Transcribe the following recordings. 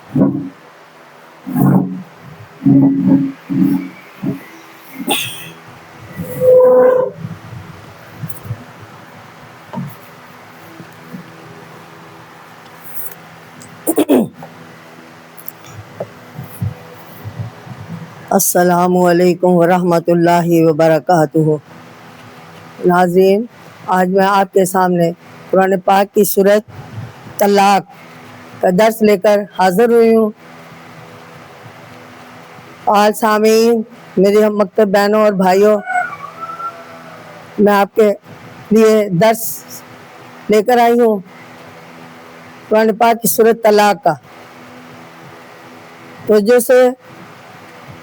السلام علیکم ورحمۃ اللہ وبرکاتہ۔ ناظرین، آج میں آپ کے سامنے قرآن پاک کی سورۃ طلاق کا درس لے کر حاضر ہوئی ہوں۔ آج سامعین، میری ہم مکتب بہنوں اور بھائیوں، میں آپ کے لیے درس لے کر آئی ہوں قرآن پاک کی سورۃ طلاق کا۔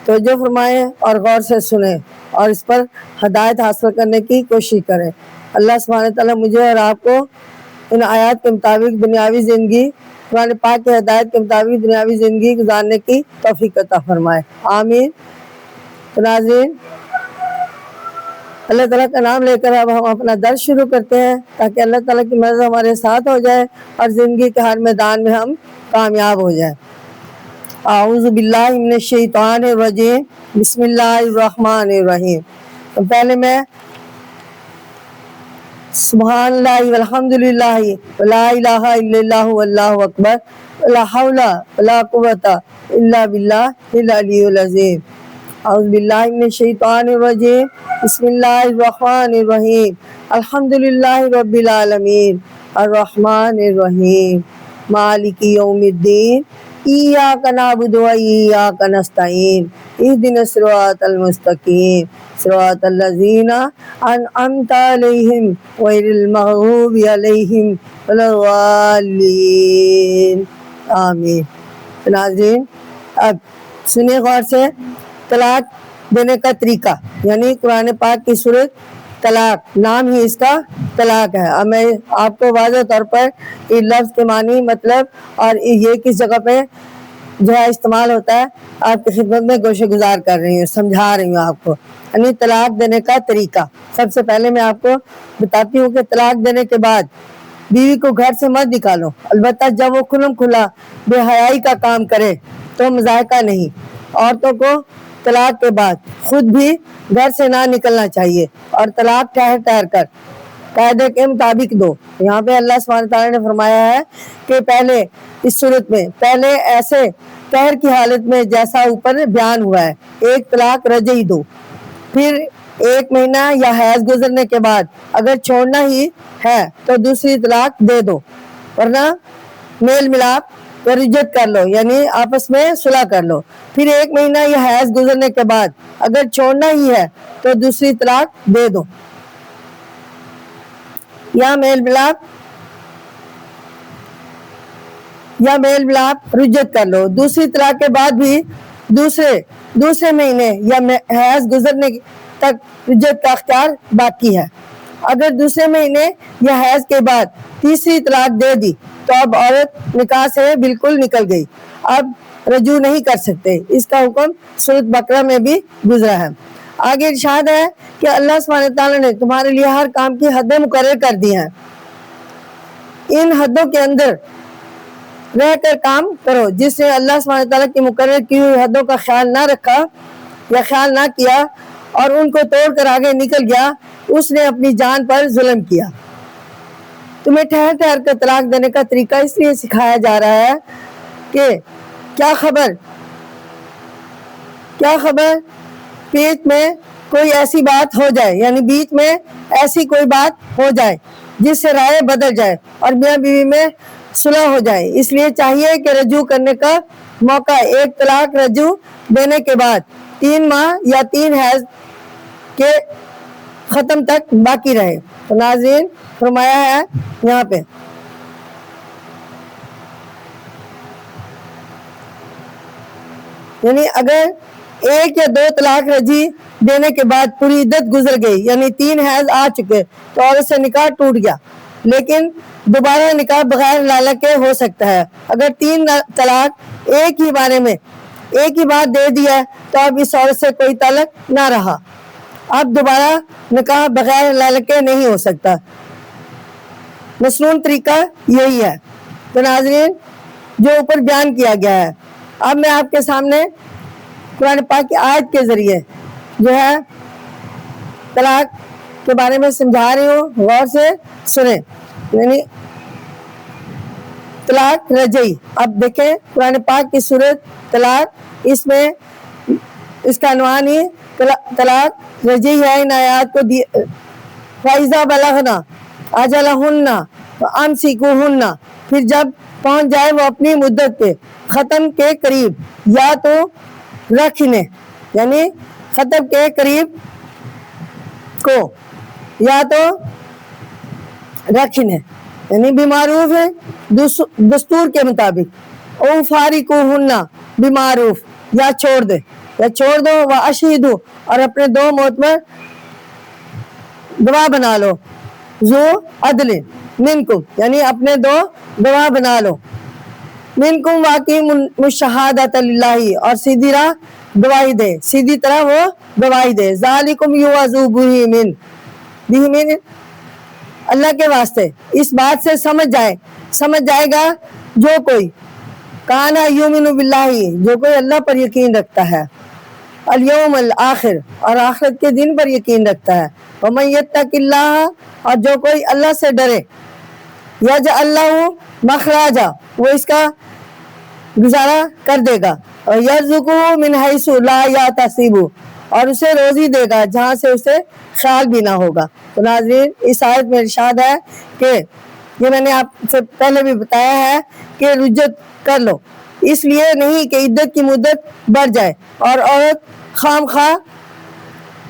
توجہ فرمائیں اور غور سے سنیں اور اس پر ہدایت حاصل کرنے کی کوشش کریں۔ اللہ سبحانہ تعالیٰ مجھے اور آپ کو ان آیات کے مطابق دنیاوی زندگی، قرآن پاک کی ہدایت کے مطابق دنیاوی زندگی گزارنے کی توفیق عطا فرمائے، آمین۔ تو ناظرین، اللہ تعالیٰ کا نام لے کر اب ہم اپنا درس شروع کرتے ہیں تاکہ اللہ تعالیٰ کی مدد ہمارے ساتھ ہو جائے اور زندگی کے ہر میدان میں ہم کامیاب ہو جائیں۔ اعوذ باللہ من الشیطان الرجیم، بسم اللہ الرحمن الرحیم۔ تو پہلے میں سبحان اللہ والحمد للہ ولا الہ الا اللہ واللہ اکبر ولا حول ولا قوۃ الا باللہ العلی العظیم۔ اعوذ باللہ من الشیطان الرجیم، بسم اللہ الرحمن الرحیم۔ الحمد للہ رب العالمین الرحمن الرحیم مالک یوم الدین، ایاک نعبد و ایاک نستعین، اہدنا الصراط المستقیم، صراط الذین انعمت علیہم غیر المغضوب علیہم ولا الضالین، آمین۔ ناظرین، اب سنیں غور سے طلاق دینے کا طریقہ، یعنی قرآن پاک کی سورۃ طلاق، نام ہی اس کا طلاق ہے۔ اب میں آپ کو واضح طور پر اس لفظ کے معنی، مطلب اور یہ کس جگہ پہ جو ہے استعمال ہوتا ہے آپ کی خدمت میں گوشہ گزار کر رہی ہوں، سمجھا رہی ہوں آپ کو، یعنی طلاق دینے کا طریقہ۔ سب سے پہلے میں آپ کو بتاتی ہوں کہ طلاق دینے کے بعد بیوی کو گھر سے مت نکالو، البتہ جب وہ کھلم کھلا بے حیائی کا کام کرے تو مذائقہ نہیں۔ عورتوں کو طلاق کے بعد خود بھی گھر سے نہ نکلنا چاہیے اور طلاق ٹھہر ٹھہر کر قاعدے کے مطابق دو۔ یہاں پہ اللہ سبحانہ تعالیٰ نے فرمایا ہے کہ پہلے اس صورت میں پہلے ایسے قہر کی حالت میں جیسا اوپر بیان ہوا ہے، ایک طلاق رجعی دو، پھر 1 مہینہ یا حیض گزرنے کے بعد اگر چھوڑنا ہی ہے تو دوسری طلاق دے دو، ورنہ میل ملاپ یا رجعت کر لو، یعنی آپس میں صلح کر لو۔ پھر 1 مہینہ یا حیض گزرنے کے بعد اگر چھوڑنا ہی ہے تو دوسری طلاق دے دو یا میل ملاپ رجعت کر لو۔ دوسری طلاق کے بعد بھی دوسرے مہینے یا حیض گزرنے تک رجعت کا اختیار باقی ہے۔ اگر دوسرے مہینے یا حیض کے بعد تیسری طلاق دے دی تو اب عورت نکاح سے بالکل نکل گئی، اب رجوع نہیں کر سکتے۔ اس کا حکم سورۃ بقرہ میں بھی گزرا ہے۔ آگے ارشاد ہے کہ اللہ سبحانہ تعالیٰ نے تمہارے لیے ہر کام کی حدیں مقرر کر دی ہیں، ان حدوں کے اندر رہ کر کام کرو۔ جس نے اللہ سبحانہ تعالیٰ کی مقرر کی ہوئی حدوں کا خیال نہ رکھا یا خیال نہ کیا اور ان کو توڑ کر آگے نکل گیا، اس نے اپنی جان پر ظلم کیا۔ تمہیں ٹھہر ٹھہر کر طلاق دینے کا طریقہ اس لیے سکھایا جا رہا ہے کہ کیا خبر پیٹ میں کوئی ایسی بات ہو جائے، یعنی بیچ میں ایسی کوئی بات ہو جائے جس سے رائے بدل جائے اور میاں بیوی میں صلح ہو جائے۔ اس لیے چاہیے کہ رجوع کرنے کا موقع ایک طلاق رجوع دینے کے بعد 3 ماہ یا 3 حیض کے ختم تک باقی رہے۔ تو ناظرین، فرمایا ہے یہاں پہ یعنی اگر 1 یا 2 طلاق رجعی دینے کے بعد پوری عدت گزر گئی، یعنی 3 حیض آ چکے تو عورت سے نکاح ٹوٹ گیا، لیکن دوبارہ نکاح بغیر لالہ کے ہو سکتا ہے۔ اگر 3 طلاق ایک ہی بارے میں ایک ہی بات دے دیا تو اب اس عورت سے کوئی تعلق نہ رہا، اب دوبارہ نکاح بغیر لالہ کے نہیں ہو سکتا۔ مصنون طریقہ یہی ہے۔ تو ناظرین، جو اوپر بیان کیا گیا ہے۔ اب میں آپ کے سامنے قرآن پاک کی آیت کے ذریعے جو ہے طلاق کے بارے میں سمجھا رہی ہوں، غور سے سنیں۔ یعنی طلاق رجعی، اب دیکھیں قرآن پاک کی سورت طلاق، اس میں اس کا عنوان ہی طلاق رجعی ہے۔ ان آیات کو فَإِذَا بَلَغْنَا أَجَلَهُنَّ فَأَمْسِكُوهُنَّ، پھر جب پہنچ جائے وہ اپنی مدت پہ، ختم کے قریب، یا تو رکھنے یعنی ختم کے قریب کو، یا تو رکھنے یعنی بمعروف ہے دستور کے مطابق، او فارقوهن بمعروف، یا چھوڑ دے یا چھوڑ دو، واشہدوا، اور اپنے دو معتبر گواہ بنا لو، ذو عدل منکم، یعنی اپنے دو گواہ بنا لو، منکم واقیم الشہادۃ للہ، اور سیدھی راہ گواہی دے، سیدھی طرح وہ گواہی دے، ذالکم یوعظ بہ من اللہ کے واسطے، اس بات سے سمجھ جائے گا جو کوئی کانا یؤمن باللہ، جو کوئی اللہ پر یقین رکھتا ہے، الیوم الآخر، اور آخرت کے دن پر یقین رکھتا ہے، ومن یتق اللہ، اور جو کوئی اللہ سے ڈرے، یجعل لہ مخرجا، وہ اس کا گزارا کر دے گا، اور یرزقہ من حیث لا یحتسب، اور اسے روزی دے گا جہاں سے اسے خیال بھی نہ ہوگا۔ تو ناظرین، اس آیت میں ارشاد ہے کہ یہ میں نے آپ سے پہلے بھی بتایا ہے کہ رجعت کر لو، اس لیے نہیں کہ عدت کی مدت بڑھ جائے، اور عورت خام خواہ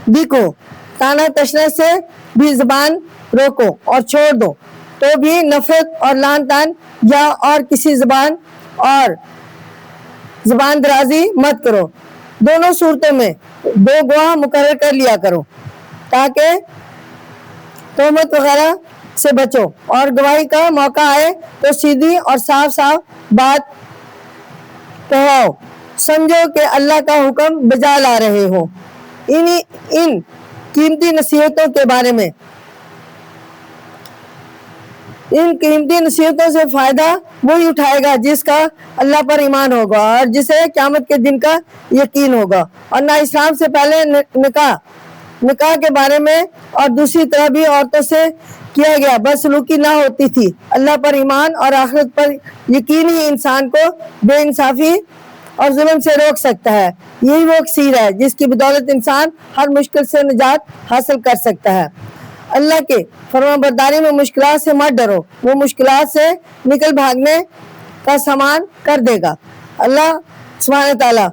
بھی کو تانا تشنے سے بھی زبان روکو اور چھوڑ دو، تو بھی نفرت اور لان تان یا اور کسی زبان درازی مت کرو۔ دونوں صورتوں میں دو گواہ مقرر کر لیا کرو تاکہ تہمت وغیرہ سے بچو، اور گواہی کا موقع آئے تو سیدھی اور صاف بات کہواؤ، سمجھو کہ اللہ کا حکم بجا لا رہے ہو۔ ان قیمتی نصیحتوں کے بارے میں، ان قیمتی نصیحتوں سے فائدہ وہی اٹھائے گا جس کا اللہ پر ایمان ہوگا اور جسے قیامت کے دن کا یقین ہوگا، اور نہ اسلام سے پہلے نکاح کے بارے میں اور دوسری طرح بھی عورتوں سے کیا گیا بدسلوکی نہ ہوتی تھی۔ اللہ پر ایمان اور آخرت پر یقین ہی انسان کو بے انصافی اور ظلم سے روک سکتا ہے۔ یہی وہ اکسیر ہے جس کی بدولت انسان ہر مشکل سے نجات حاصل کر سکتا ہے۔ اللہ کے فرمان برداری میں مشکلات سے مت ڈرو، وہ مشکلات سے نکل بھاگنے کا سامان کر دے گا۔ اللہ سبحانہ تعالیٰ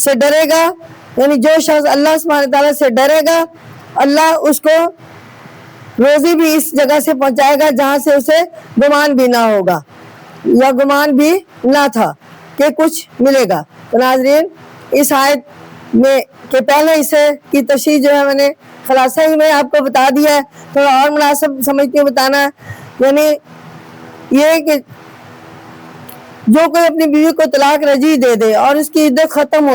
سے ڈرے گا، یعنی جو شخص اللہ سبحانہ تعالیٰ سے ڈرے گا، اللہ اس کو روزی بھی اس جگہ سے پہنچائے گا جہاں سے اسے گمان بھی نہ ہوگا یا گمان بھی نہ تھا کہ کچھ ملے گا۔ تو ناظرین، اس آیت میں کہ پہلے حصے کی تشریح جو ہے میں نے خلاصہ ہی میں آپ کو بتا دیا ہے، تھوڑا اور مناسب سمجھتی ہوں بتانا ہے، یعنی یہ کہ جو کوئی اپنی بیوی کو طلاق رجعی دے دے اور اس کی عدت ختم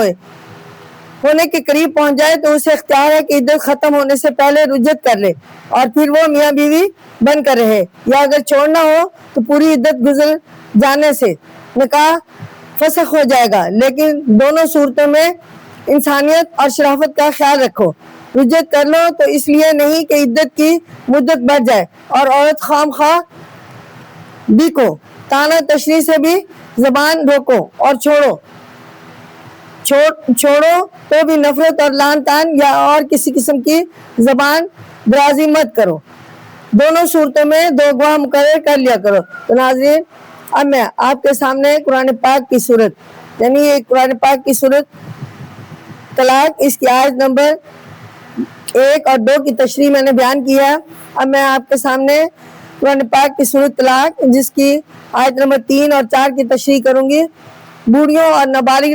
ہونے کے قریب پہنچ جائے تو اسے اختیار ہے کہ عدت ختم ہونے سے پہلے رجعت کر لے اور پھر وہ میاں بیوی بن کر رہے، یا اگر چھوڑنا ہو تو پوری عدت گزر جانے سے نکاح فسخ ہو جائے گا، لیکن دونوں صورتوں میں انسانیت اور شرافت کا خیال رکھو۔ رجعت کر لو تو اس لیے نہیں کہ عدت کی مدت بڑھ جائے، اور عورت خام خواہ بھی کو تانا تشنیع سے بھی زبان روکو اور چھوڑو تو بھی نفرت اور لان تان یا اور کسی قسم کی زبان درازی مت کرو۔ دونوں صورتوں میں دو گواہ مقرر کر لیا کرو۔ تو ناظرین، اب میں آپ کے سامنے قرآن پاک کی صورت، یعنی یہ قرآن پاک کی صورت طلاق، اس کی آیت نمبر 1 اور 2 کی تشریح میں نے بیان کیا ہے۔ اب میں آپ کے سامنے قرآن پاک کی سورۃ طلاق جس کی آیت نمبر 3 اور 4 کی تشریح کروں گی۔ بوڑھیوں اور نابالغ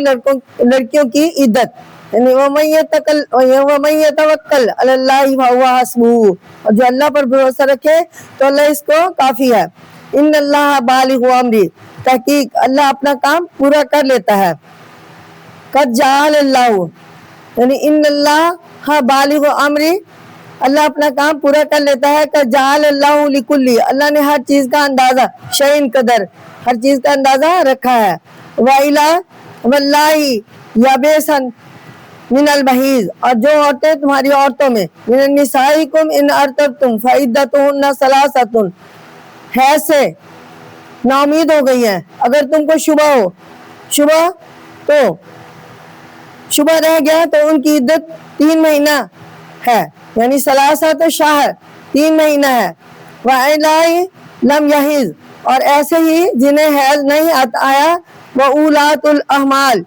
لڑکیوں کی عدت، یعنی وَمَن يَتَوَکَّلْ عَلَى اللَّهِ فَهُوَ حَسْبُهُ، اور جو اللہ پر بھروسہ رکھے تو اللہ اس کو کافی ہے۔ ان اللہ بالغ امری، تحقیق اللہ اپنا کام پورا کر لیتا ہے۔ قد جعل اللہ، یعنی ان اللہ بالغ امری، اللہ اپنا کام پورا کر لیتا ہے کہ جعل اللہ لکلی، اللہ نے ہر چیز کا اندازہ، شیء قدر، ہر چیز کا اندازہ رکھا ہے۔ وَإِلَى وَاللَّهِ يَبْسًا من المحیض، اور جو عورتیں تمہاری عورتوں میں، من النسائکم ان ارتبتم فعدتہن ثلاثۃ، حیض سے نا امید ہو گئی ہیں، اگر تم کو شبہ رہ گیا تو ان کی عدت 3 مہینہ ہے، یعنی ثلاثۃ شہر، 3 مہینہ ہے۔ وَإِلَّا لم یحیض، اور ایسے ہی جنہیں حیض نہیں آیا، وَأُولَاتُ الْأَحْمَالِ،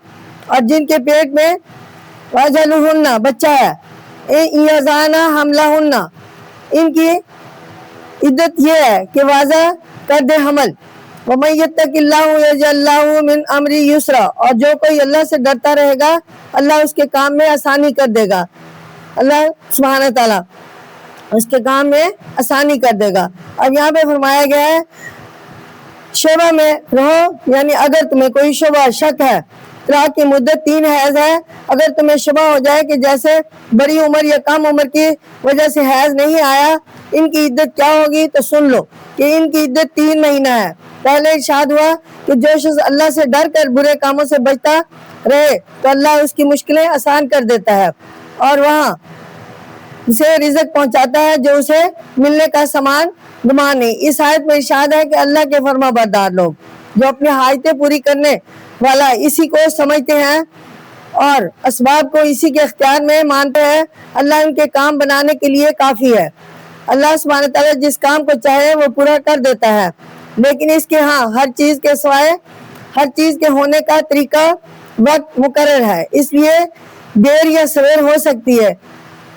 اور جن کے پیٹ میں وَأَجَلُهُنَّ بچہ ہے، إِنْ يَضَعْنَ حَمْلَهُنَّ، ان کی عدت یہ ہے کہ واضح کر دے حمل۔ وَمَن يَتَّقِ اللَّهَ يَجْعَل لَّهُ مِنْ أَمْرِهِ يُسْرًا، اور جو کوئی اللہ سے ڈرتا رہے گا اللہ اس کے کام میں آسانی کر دے گا، اللہ سبحانہ تعالیٰ اس کے کام میں آسانی کر دے گا۔ اب یہاں پہ فرمایا گیا ہے شبہ میں رہو، یعنی اگر تمہیں کوئی شبہ شک ہے، طلاق کی مدت 3 حیض ہے، اگر تمہیں شبہ ہو جائے کہ جیسے بڑی عمر یا کم عمر کی وجہ سے حیض نہیں آیا، ان کی عدت کیا ہوگی، تو سن لو کہ ان کی عدت 3 مہینہ ہے۔ پہلے ارشاد ہوا کہ جو شخص اللہ سے ڈر کر برے کاموں سے بچتا رہے تو اللہ اس کی مشکلیں آسان کر دیتا ہے، اور وہاں اسے رزق پہنچاتا ہے جو اسے ملنے کا سامان گمان نہیں۔ اس آیت میں ارشاد ہے کہ اللہ کے فرما بردار لوگ جو اپنی حاجتیں پوری کرنے والا اسی کو سمجھتے ہیں اور اسباب کو اسی کے اختیار میں مانتے ہیں، اللہ ان کے کام بنانے کے لیے کافی ہے۔ اللہ سبحانہ تعالیٰ جس کام کو چاہے وہ پورا کر دیتا ہے، لیکن اس کے ہاں ہر چیز کے سوائے ہر چیز کے ہونے کا طریقہ وقت مقرر ہے، اس لیے دیر یا سویر ہو سکتی ہے۔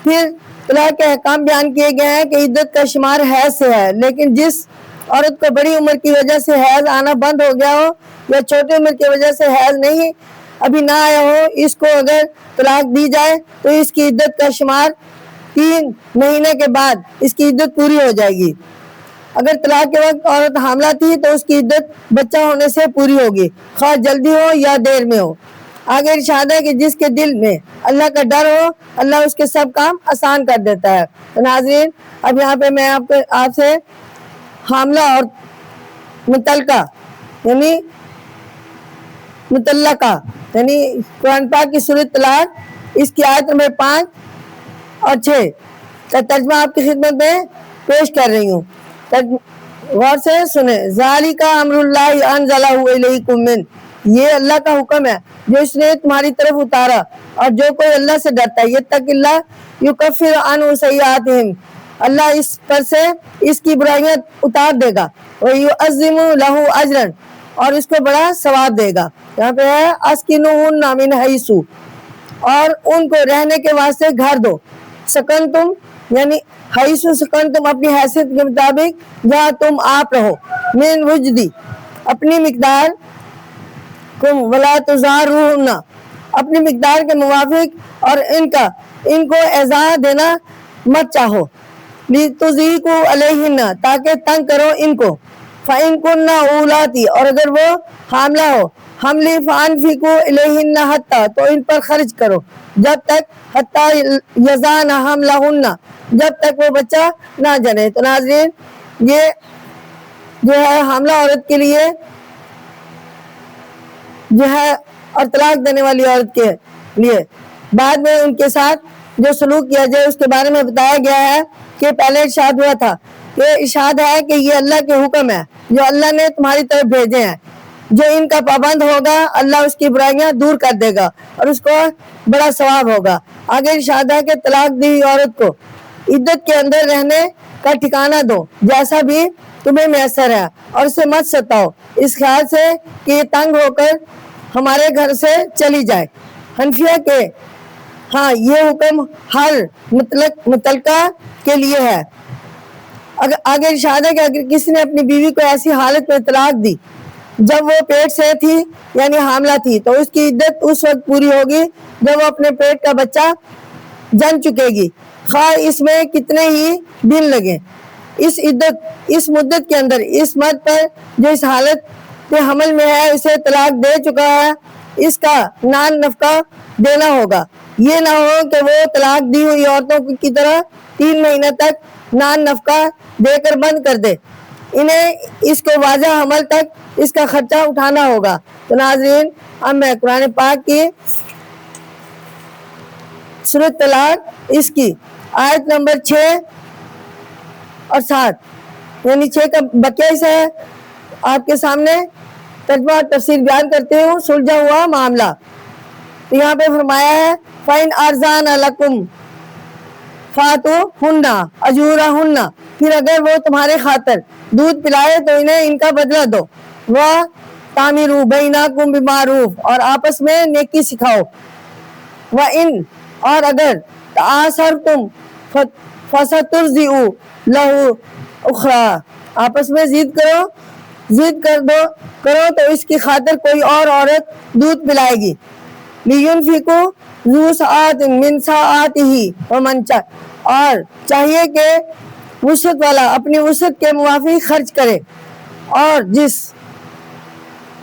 پھر طلاق کے احکام بیان کیے گئے ہیں کہ عدت کا شمار حیض سے ہے، لیکن جس عورت کو بڑی عمر کی وجہ سے حیض آنا بند ہو گیا ہو یا چھوٹی عمر کی وجہ سے حیض نہیں ابھی نہ آیا ہو، اس کو اگر طلاق دی جائے تو اس کی عدت کا شمار 3 مہینے کے بعد اس کی عدت پوری ہو جائے گی۔ اگر طلاق کے وقت عورت حاملہ تھی تو اس کی عدت بچہ ہونے سے پوری ہوگی، خواہ جلدی ہو یا دیر میں ہو۔ آگے ارشاد ہے کہ جس کے دل میں اللہ کا ڈر ہو اللہ اس کے سب کام آسان کر دیتا ہے۔ تو ناظرین اب یہاں پہ میں آپ سے حاملہ اور مطلقہ یعنی قرآن پاک کی سورۃ طلاق اس کی آیت نمبر 5 اور 6 کا ترجمہ آپ کی خدمت میں پیش کر رہی ہوں، غور سے سنیں۔ ذالک امر اللہ انزلہ الیکم من، یہ اللہ کا حکم ہے جو اس نے تمہاری طرف اتارا، اور جو کوئی اللہ سے ڈرتا ہے یتق اللہ یکفر عنہ سیئاتہم، اللہ اس پر سے اس کی برائیاں اتار دے گا، ویعظم لہ اجرا، اور اس کو بڑا ثواب دے گا۔ یہاں پہ ہے اسکنوہن من حیث، اور ان کو رہنے کے واسطے گھر دو، سکن تم یعنی حیث سکن تم اپنی حیثیت کے مطابق جہاں تم آپ رہو، من وجدی اپنی مقدار کم، ولا تزاروہن اپنی مقدار کے موافق، اور ان کو اعزاز دینا مت چاہو، لتضیقوا علیہن تاکہ تنگ کرو ان کو، فإن کن اولاتی اور اگر وہ حاملہ ہو، حمل فانفقوا الیہن حتی تو ان پر خرچ کرو جب تک حتی یضعن حملہن جب تک وہ بچہ نہ جنے۔ تو ناظرین یہ جو ہے حاملہ عورت کے لیے جو ہے اور طلاق دینے والی عورت کے لیے بعد میں ان کے ساتھ جو سلوک کیا جائے اس کے بارے میں بتایا گیا ہے کہ پہلے ارشاد ہوا تھا کہ ارشاد ہے کہ یہ اللہ کے حکم ہے جو اللہ نے تمہاری طرف بھیجے ہیں، جو ان کا پابند ہوگا اللہ اس کی برائیاں دور کر دے گا اور اس کو بڑا ثواب ہوگا۔ آگے ارشاد ہے کہ طلاق دی ہوئی عورت کو عدت کے اندر رہنے کا ٹھکانہ دو جیسا بھی تمہیں میسر ہے، اور اسے مت ستاؤ اس خیال سے کہ یہ تنگ ہو کر ہمارے گھر سے چلی جائے۔ حنفیہ کے ہاں یہ حکم ہر مطلقہ کے لیے ہے۔ آگے ارشاد ہے کہ اگر کسی نے اپنی بیوی کو ایسی حالت میں طلاق دی جب وہ پیٹ سے تھی یعنی حاملہ تھی تو اس کی عدت اس وقت پوری ہوگی جب وہ اپنے پیٹ کا بچہ جن چکے گی، خواہ اس میں کتنے ہی دن لگے۔ اس مدت کے اندر اس مرد پر جو اس حالت کے حمل میں ہے اسے طلاق دے چکا ہے اس کا نان نفقہ دینا ہوگا۔ یہ نہ ہو کہ وہ طلاق دی ہوئی عورتوں کی طرح 3 مہینے تک نان نفقہ دے کر بند کر دے، انہیں اس کو واضح حمل تک اس کا خرچہ اٹھانا ہوگا۔ تو ناظرین، اب میں قرآن پاک کی سورۃ طلاق اس کی آیت نمبر 6 اور 7 یعنی 6 کا بقیہ حصہ ہے آپ کے سامنے ترجمہ اور تفسیر بیان کرتے ہوں۔ سلجھا ہوا معاملہ، تو یہاں پہ فرمایا ہے فَإِنْ أَرْزَانَ لَكُمْ فَآتُوهُنَّ أُجُورَهُنَّ، پھر اگر وہ تمہارے خاطر دودھ پلائے تو انہیں ان کا بدلہ دو۔ وَتَعْمِرُوا بَيْنَكُمْ بِمَعْرُوفٍ، اور آپس میں نیکی سکھاؤ۔ وَإِنْ، اور اگر تَعَاثَرْتُمْ فَسَتُرْضِعُ لَهُ أُخْرَى، آپس میں ضد کرو تو اس کی خاطر کوئی اور عورت دودھ پلائے گی۔ لِيُنْفِقُ ذُو سَعَةٍ مِّن سَعَتِهِ وَمَنْ شَاءَ، اور چاہیے کہ وسعت والا اپنی وسعت کے موافق خرچ کرے، اور جس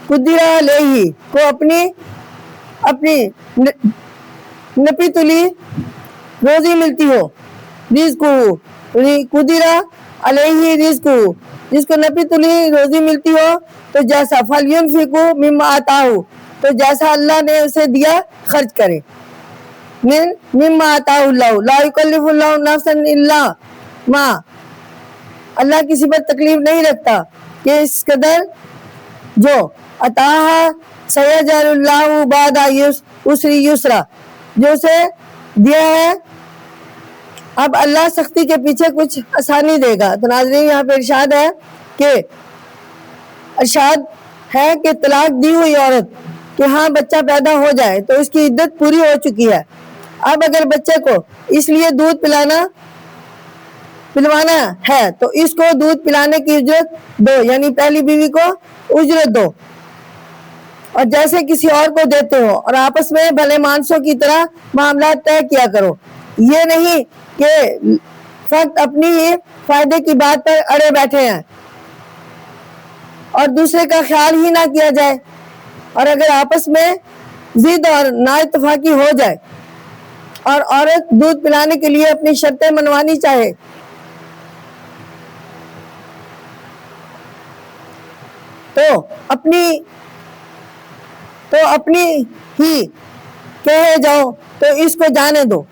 قدر علیہ کو اپنی نپی تلی روزی ملتی ہو، رزق قدر علیہ رزق، جس کو نپی تلی روزی ملتی ہو تو جیسا فَلْيُنْفِقُ مِمَّا آتَاهُ، تو جیسا اللہ نے اسے دیا خرچ کرے۔ مِمَّا آتَاهُ اللَّهُ لَا يُكَلِّفُ اللَّهُ نَفْسًا إِلَّا مَا، اللہ کسی پر تکلیف نہیں رکھتا کہ اس قدر جو عطاها سَيَجْعَلُ اللَّهُ بَعْدَ عُسْرٍ يُسْرًا، جو اسے دیا ہے اب اللہ سختی کے پیچھے کچھ آسانی دے گا۔ تو ناظرین، یہاں پہ ارشاد ہے کہ طلاق دی ہوئی عورت کہ ہاں بچہ پیدا ہو جائے تو اس کی عدت پوری ہو چکی ہے، اب اگر بچے کو اس لیے دودھ پلوانا ہے تو اس کو دودھ پلانے کی اجرت دو، یعنی پہلی بیوی کو اجرت دو، اور جیسے کسی اور کو دیتے ہو، اور آپس میں بھلے مانسوں کی طرح معاملات طے کیا کرو، یہ نہیں کہ فقط اپنی ہی فائدے کی بات پر اڑے بیٹھے ہیں اور دوسرے کا خیال ہی نہ کیا جائے، اور اگر آپس میں ضد اور نا اتفاقی ہو جائے اور عورت دودھ پلانے کے لیے اپنی شرطیں منوانی چاہے تو اپنی ہی کہے جاؤ تو اس کو جانے دو،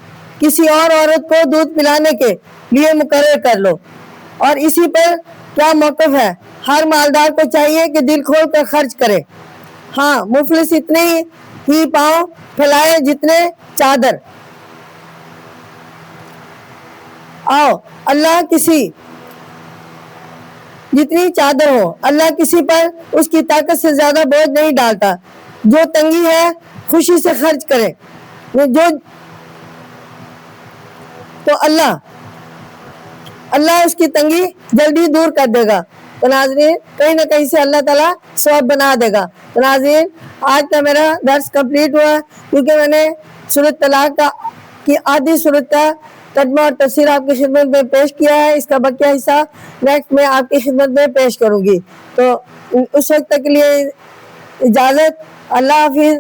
کسی اور عورت کو دودھ پلانے کے لیے مقرر کر لو۔ اور اسی پر کیا موقف ہے؟ ہر مالدار کو چاہیے کہ دل کھول کر خرچ کرے، ہاں مفلس اتنے ہی پاؤں پھیلائے جتنے چادر۔ جتنی چادر ہو، اللہ کسی پر اس کی طاقت سے زیادہ بوجھ نہیں ڈالتا۔ جو تنگی ہے خوشی سے خرچ کرے، تو اللہ اس کی تنگی جلدی دور کر دے گا۔ تو ناظرین، کہیں نہ کہیں سے اللہ تعالیٰ ثواب بنا دے گا۔ تو ناظرین، آج کا میرا درس کمپلیٹ ہوا کیونکہ میں نے سورۃ طلاق کی آدھی سورت کا ترجمہ اور تفسیر آپ کی خدمت میں پیش کیا ہے۔ اس کا بقیہ حصہ نیکسٹ میں آپ کی خدمت میں پیش کروں گی۔ تو اس وقت تک کے لیے اجازت، اللہ حافظ۔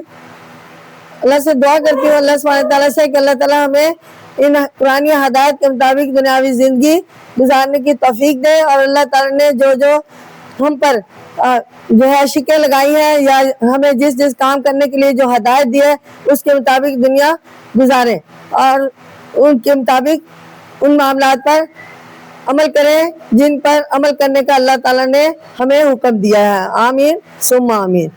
اللہ سے دعا کرتی ہوں اللہ سبحانہ تعالیٰ سے کہ اللہ تعالیٰ ہمیں ان قرآنی ہدایت کے مطابق دنیاوی زندگی گزارنے کی توفیق دے، اور اللہ تعالیٰ نے جو ہم پر جو ہے شکیں لگائی ہیں یا ہمیں جس کام کرنے کے لیے جو ہدایت دی ہے اس کے مطابق دنیا گزارے، اور ان کے مطابق ان معاملات پر عمل کریں جن پر عمل کرنے کا اللہ تعالیٰ نے ہمیں حکم دیا ہے۔ آمین ثم آمین۔